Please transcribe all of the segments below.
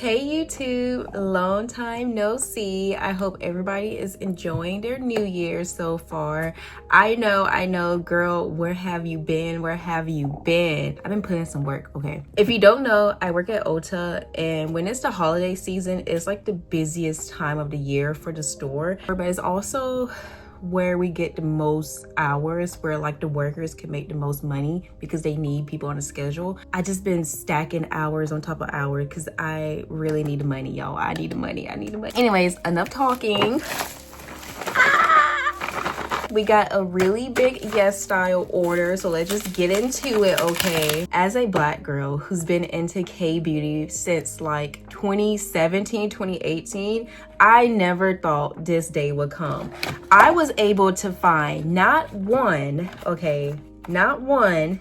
Hey YouTube, long time no see. I hope everybody is enjoying their new year so far. I know, girl, where have you been? Where have you been? I've been putting some work, okay? If you don't know, I work at Ulta, and when it's the holiday season, it's like the busiest time of the year for the store, but it's also where we get the most hours, where like the workers can make the most money because they need people on a schedule. I just been stacking hours on top of hours because I really need the money, y'all. I need the money. Anyways, enough talking. We got a really big YesStyle order, so let's just get into it, okay? As a black girl who's been into K-beauty since like 2017, 2018, I never thought this day would come. I was able to find not one, okay, not one,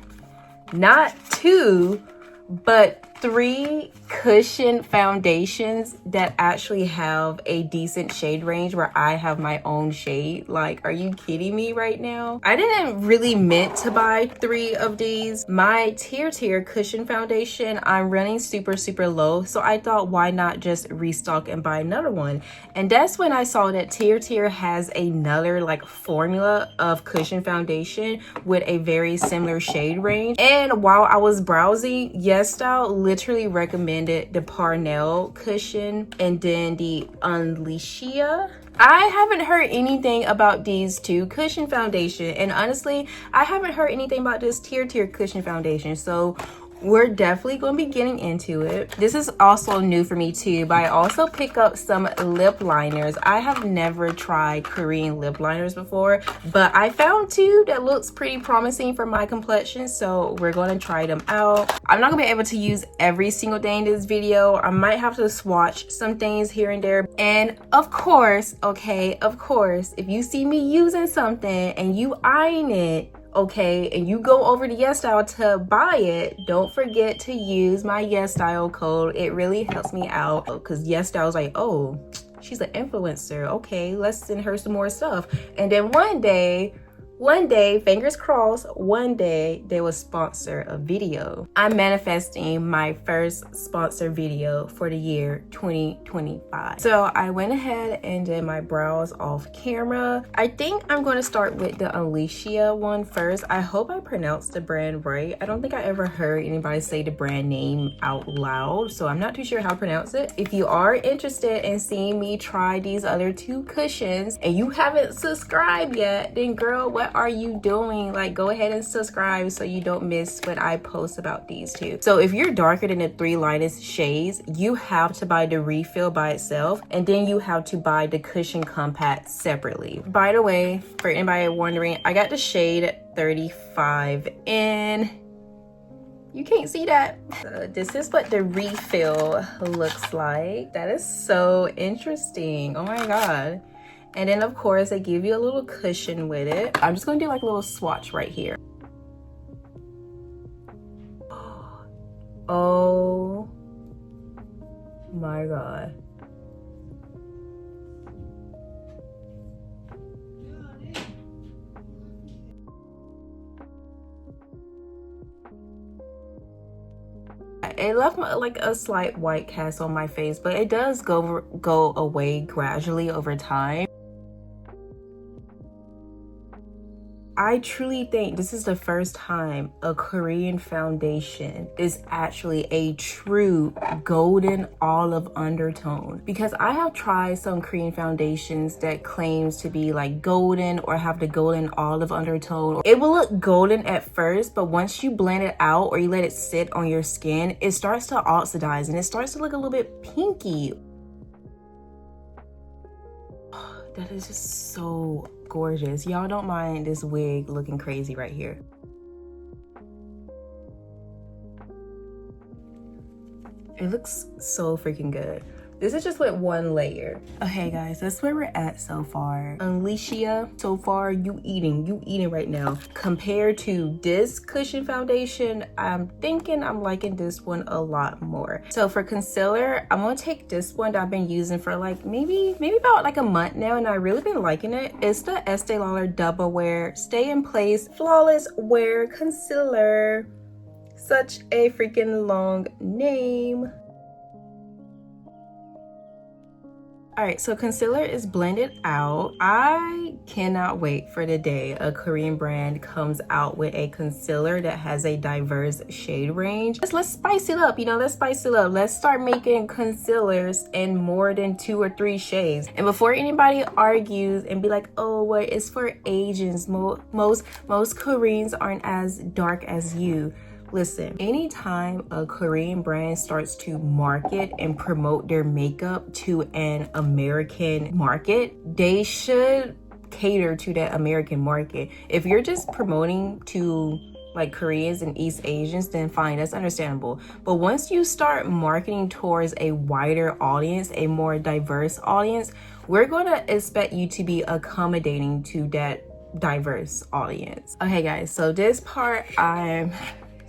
not two, but 3 cushion foundations that actually have a decent shade range where I have my own shade. Like, are you kidding me right now? I didn't really meant to buy 3 of these. My Tirtir cushion foundation, I'm running super low, so I thought, why not just restock and buy another one? And that's when I saw that Tirtir has another like formula of cushion foundation with a very similar shade range. And while I was browsing, YesStyle literally recommended the Parnell cushion and then the Unleashia. I haven't heard anything about these 2 cushion foundation, and honestly, I haven't heard anything about this Tirtir cushion foundation, so we're definitely going to be getting into it. This is also new for me too, but I also pick up some lip liners. I have never tried Korean lip liners before, but I found 2 that looks pretty promising for my complexion, so we're going to try them out. I'm not going to be able to use every single thing in this video. I might have to swatch some things here and there. And of course, okay, of course, if you see me using something and you eyeing it, okay, and you go over to YesStyle to buy it, don't forget to use my YesStyle code. It really helps me out because YesStyle's like, oh, she's an influencer, okay, let's send her some more stuff. And then one day, fingers crossed, one day they will sponsor a video. I'm manifesting my first sponsor video for the year 2025. So I went ahead and did my brows off camera. I think I'm going to start with the Unleashia one first. I hope I pronounced the brand right. I don't think I ever heard anybody say the brand name out loud, so I'm not too sure how to pronounce it. If you are interested in seeing me try these other 2 cushions and you haven't subscribed yet, then girl, what are you doing? Like, go ahead and subscribe so you don't miss when I post about these 2. So if you're darker than the 3 lightest shades, you have to buy the refill by itself, and then you have to buy the cushion compact separately. By the way, for anybody wondering, I got the shade 35 in. You can't see that. This is what the refill looks like. That is so interesting. Oh my god. And then of course they give you a little cushion with it. I'm just gonna do like a little swatch right here. Oh my god. It left like a slight white cast on my face, but it does go away gradually over time. I truly think this is the first time a Korean foundation is actually a true golden olive undertone, because I have tried some Korean foundations that claims to be like golden or have the golden olive undertone. It will look golden at first, but once you blend it out or you let it sit on your skin, it starts to oxidize and it starts to look a little bit pinky. That is just so gorgeous. Y'all don't mind this wig looking crazy right here. It looks so freaking good. This is just with 1 layer. Okay guys, that's where we're at so far. Unleashia, so far you eating right now. Compared to this cushion foundation, I'm thinking I'm liking this one a lot more. So for concealer, I'm gonna take this one that I've been using for like maybe about like a month now, and I've really been liking it. It's the Estee Lauder Double Wear Stay in Place Flawless Wear Concealer. Such a freaking long name. All right, so concealer is blended out. I cannot wait for the day a Korean brand comes out with a concealer that has a diverse shade range. Let's spice it up, you know, let's spice it up. Let's start making concealers in more than 2 or 3 shades. And before anybody argues and be like, oh, well, it's for Asians. Most Koreans aren't as dark as you. Listen, anytime a Korean brand starts to market and promote their makeup to an American market, they should cater to that American market. If you're just promoting to like Koreans and East Asians, then fine, that's understandable. But once you start marketing towards a wider audience, a more diverse audience, we're gonna expect you to be accommodating to that diverse audience. Okay guys, so this part I'm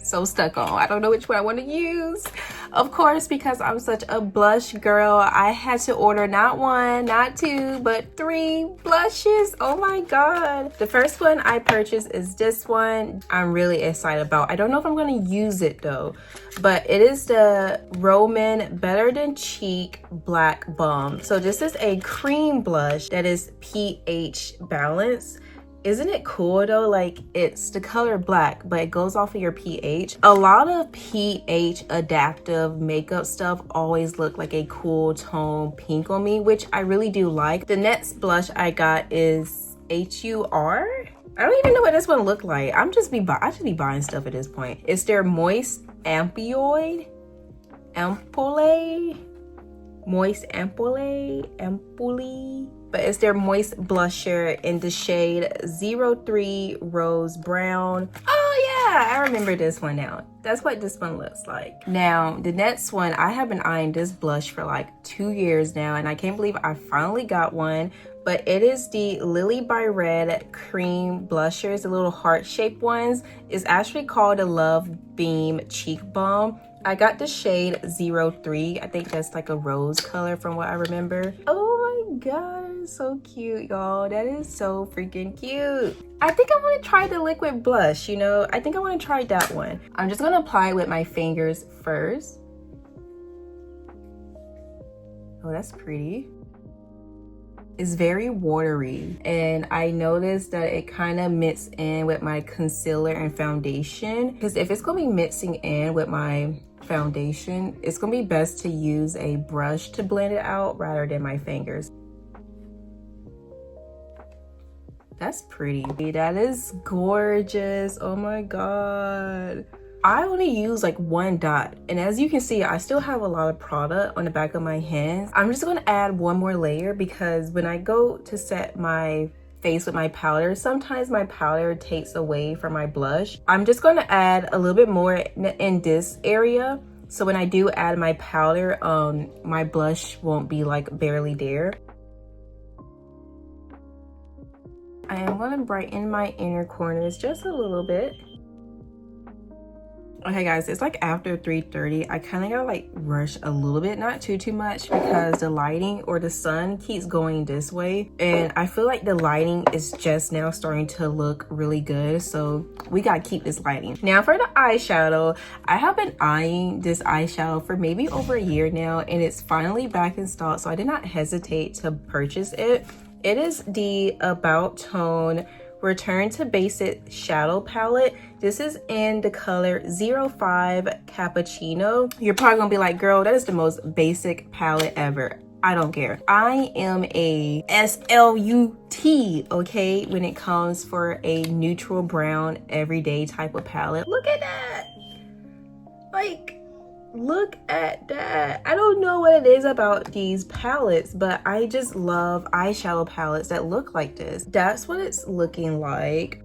so stuck on. I don't know which one I want to use. Of course, because I'm such a blush girl, I had to order not 1, not 2, but 3 blushes. Oh my god. The first one I purchased is this one. I'm really excited about. I don't know if I'm going to use it though, but it is the Roman Better Than Cheek Black Bum. So this is a cream blush that is pH balanced. Isn't it cool though? Like, it's the color black, but it goes off of your pH. A lot of pH adaptive makeup stuff always look like a cool tone pink on me, which I really do like. The next blush I got is HUR. I don't even know what this one looked like. I should be buying stuff at this point. It's their Moist Ampoule. But it's their moist blusher in the shade 03 Rose Brown. Oh yeah, I remember this one now. That's what this one looks like. Now, the next one, I have been eyeing this blush for like 2 years now, and I can't believe I finally got one. But it is the Lily by Red cream blushers, the little heart-shaped ones. It's actually called a Love Beam Cheek Balm. I got the shade 03. I think that's like a rose color from what I remember. Oh my god, so cute, y'all. That is so freaking cute. I think I want to try the liquid blush, you know. I think I want to try that one. I'm just going to apply it with my fingers first. Oh, that's pretty. It's very watery, and I noticed that it kind of mixed in with my concealer and foundation, because if it's going to be mixing in with my foundation, it's going to be best to use a brush to blend it out rather than my fingers. That's pretty. That is gorgeous. Oh my god. I only use like 1 dot, and as you can see, I still have a lot of product on the back of my hands. I'm just gonna add 1 more layer, because when I go to set my face with my powder, sometimes my powder takes away from my blush. I'm just gonna add a little bit more in this area, so when I do add my powder, my blush won't be like barely there. I am gonna brighten my inner corners just a little bit. Okay guys, it's like after 3:30. I kind of gotta like rush a little bit, not too much, because the lighting or the sun keeps going this way, and I feel like the lighting is just now starting to look really good, so we gotta keep this lighting. Now for the eyeshadow, I have been eyeing this eyeshadow for maybe over a year now, and it's finally back in stock, so I did not hesitate to purchase it. It is the About Tone Return to Basic Shadow Palette. This is in the color 05 Cappuccino. You're probably gonna be like, girl, that is the most basic palette ever. I don't care. I am a SLUT, okay, when it comes for a neutral brown everyday type of palette. Look at that. Like, look at that. I don't know what it is about these palettes, but I just love eyeshadow palettes that look like this. That's what it's looking like.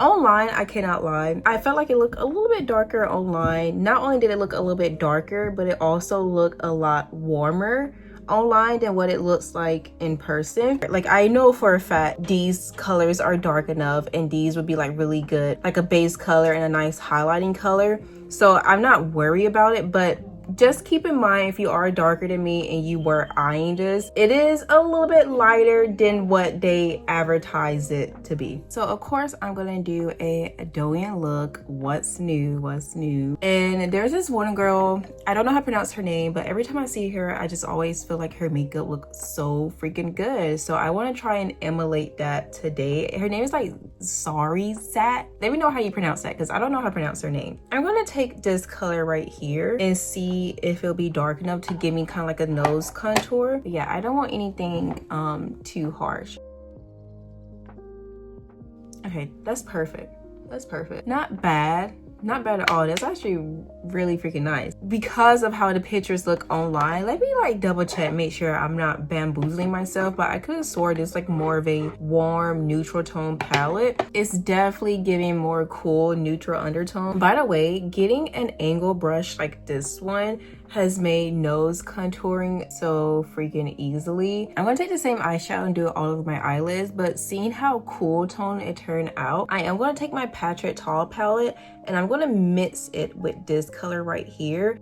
Online, I cannot lie, I felt like it looked a little bit darker online. Not only did it look a little bit darker, but it also looked a lot warmer online than what it looks like in person. Like, I know for a fact these colors are dark enough, and these would be like really good, like a base color and a nice highlighting color. So I'm not worried about it, but just keep in mind, if you are darker than me and you were eyeing this, it is a little bit lighter than what they advertise it to be. So of course I'm gonna do a Douyin look. What's new, what's new. And there's this one girl, I don't know how to pronounce her name, but every time I see her, I just always feel like her makeup looks so freaking good. So I want to try and emulate that today. Her name is like Xarizat. Let me know how you pronounce that, because I don't know how to pronounce her name. I'm gonna take this color right here and see if it'll be dark enough to give me kind of like a nose contour. But yeah, I don't want anything too harsh. Okay, that's perfect. That's perfect. Not bad. Not bad at all. That's actually really freaking nice. Because of how the pictures look online, let me like double check, make sure I'm not bamboozling myself, but I could have sworn it's like more of a warm neutral tone palette. It's definitely giving more cool neutral undertone. By the way, getting an angle brush like this one has made nose contouring so freaking easily. I'm gonna take the same eyeshadow and do it all over my eyelids, but seeing how cool tone it turned out, I am gonna take my Patrick Tall palette and I'm gonna mix it with this color right here.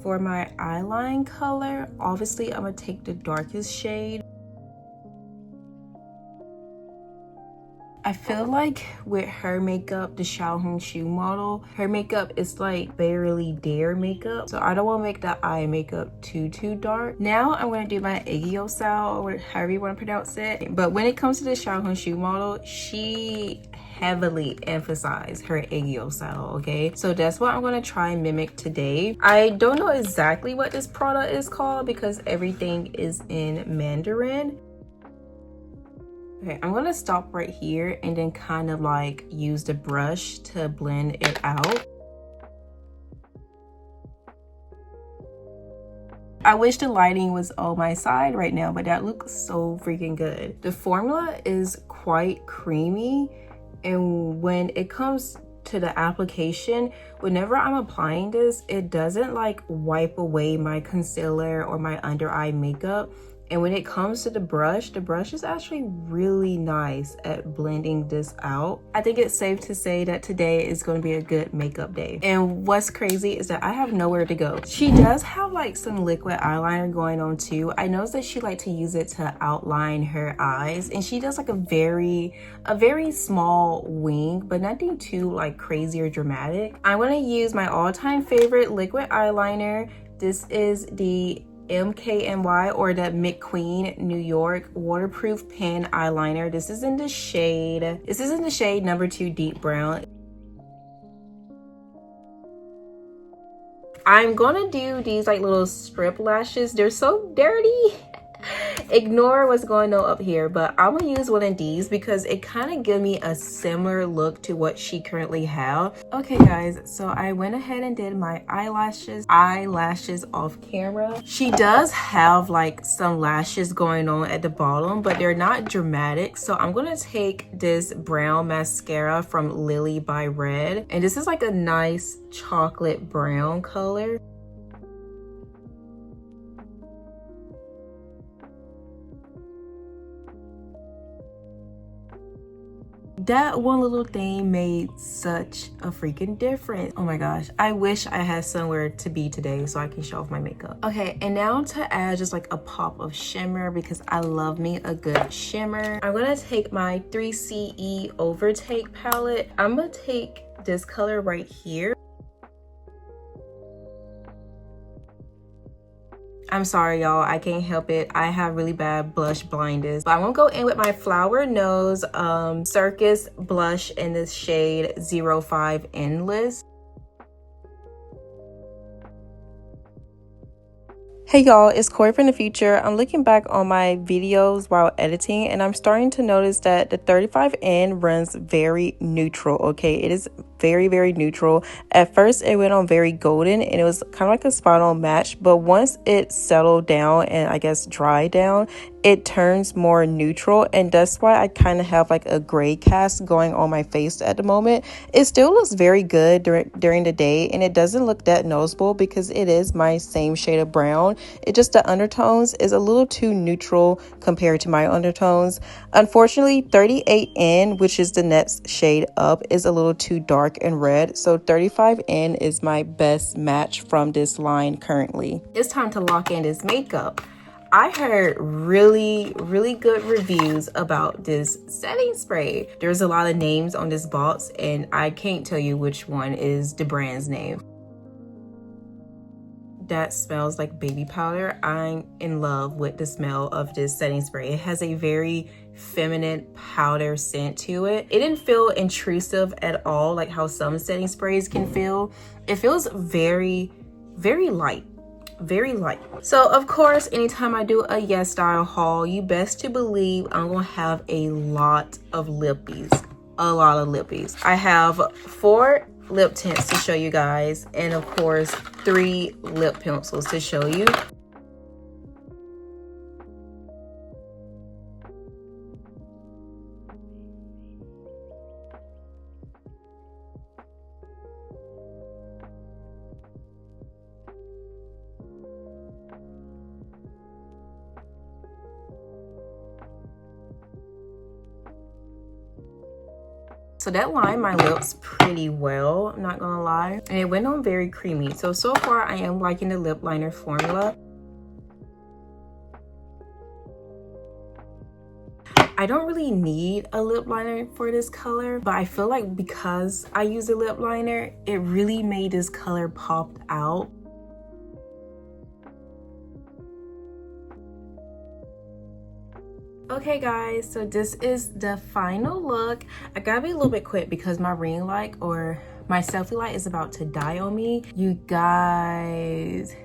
For my eyeline color, obviously I'm gonna take the darkest shade. I feel like with her makeup, the Xiaohongshu model, her makeup is like barely dare makeup. So I don't want to make the eye makeup too dark. Now I'm going to do my YesStyle, or however you want to pronounce it. But when it comes to the Xiaohongshu model, she heavily emphasized her YesStyle, okay? So that's what I'm going to try and mimic today. I don't know exactly what this product is called because everything is in Mandarin. Okay, I'm gonna stop right here and then kind of like use the brush to blend it out. I wish the lighting was on my side right now, but that looks so freaking good. The formula is quite creamy, and when it comes to the application, whenever I'm applying this, it doesn't like wipe away my concealer or my under eye makeup. And when it comes to the brush is actually really nice at blending this out. I think it's safe to say that today is going to be a good makeup day. And what's crazy is that I have nowhere to go. She does have like some liquid eyeliner going on too. I noticed that she liked to use it to outline her eyes, and she does like a very small wing, but nothing too like crazy or dramatic. I'm going to use my all-time favorite liquid eyeliner. This is the MKNY, or the McQueen New York waterproof pen eyeliner. This is in the shade number 2 deep brown. I'm gonna do these like little strip lashes. They're so dirty. Ignore what's going on up here, but I'm gonna use one of these because it kind of gives me a similar look to what she currently have. Okay guys, so I went ahead and did my eyelashes off camera. She does have like some lashes going on at the bottom, but they're not dramatic. So I'm gonna take this brown mascara from Lily by Red, and this is like a nice chocolate brown color. That one little thing made such a freaking difference. Oh my gosh, I wish I had somewhere to be today so I can show off my makeup. Okay, and now to add just like a pop of shimmer, because I love me a good shimmer, I'm gonna take my 3CE Overtake palette. I'm gonna take this color right here. I'm sorry y'all, I can't help it. I have really bad blush blindness. But I'm gonna go in with my Flower Nose Circus blush in this shade 05 Endless. Hey y'all, it's Corey from the future. I'm looking back on my videos while editing, and I'm starting to notice that the 35N runs very neutral, okay? It is very, very neutral. At first it went on very golden and it was kind of like a spot on match, but once it settled down and I guess dried down, it turns more neutral, and that's why I kind of have like a gray cast going on my face at the moment. It still looks very good during the day, and it doesn't look that noticeable because it is my same shade of brown. It just, the undertones is a little too neutral compared to my undertones. Unfortunately, 38N, which is the next shade up, is a little too dark and red, so 35N is my best match from this line currently. It's time to lock in this makeup. I heard really good reviews about this setting spray. There's a lot of names on this box and I can't tell you which one is the brand's name. That smells like baby powder. I'm in love with the smell of this setting spray. It has a very feminine powder scent to it. It didn't feel intrusive at all like how some setting sprays can feel. It feels very light. Very light. So of course, anytime I do a YesStyle haul, you best to believe I'm gonna have a lot of lippies. I have 4 lip tints to show you guys, and of course 3 lip pencils to show you. So that lined my lips pretty well, I'm not gonna lie. And it went on very creamy. So far I am liking the lip liner formula. I don't really need a lip liner for this color, but I feel like because I use a lip liner, it really made this color pop out. Okay guys, so this is the final look. I gotta be a little bit quick because my ring light or my selfie light is about to die on me. You guys,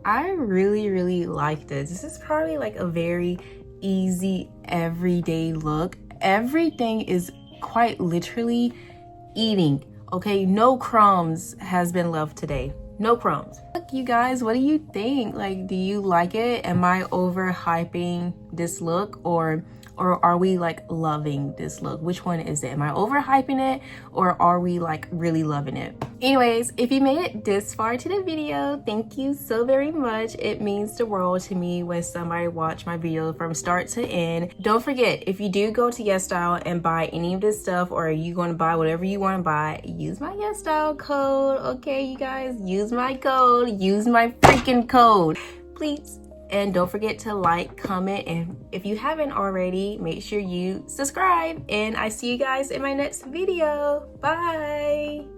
I really like this. This is probably like a very easy everyday look. Everything is quite literally eating, okay? No crumbs has been left today. No crumbs. Look, you guys, what do you think? Like, do you like it? Am I overhyping this look, or are we like loving this look? Which one is it? Am I overhyping it, or are we like really loving it? Anyways, if you made it this far to the video, thank you so very much. It means the world to me when somebody watch my video from start to end. Don't forget, if you do go to YesStyle and buy any of this stuff, or you going to buy whatever you want to buy, use my YesStyle code. Okay, you guys, use my code. Use my freaking code, please. And don't forget to like, comment, and if you haven't already, make sure you subscribe. And I see you guys in my next video. Bye.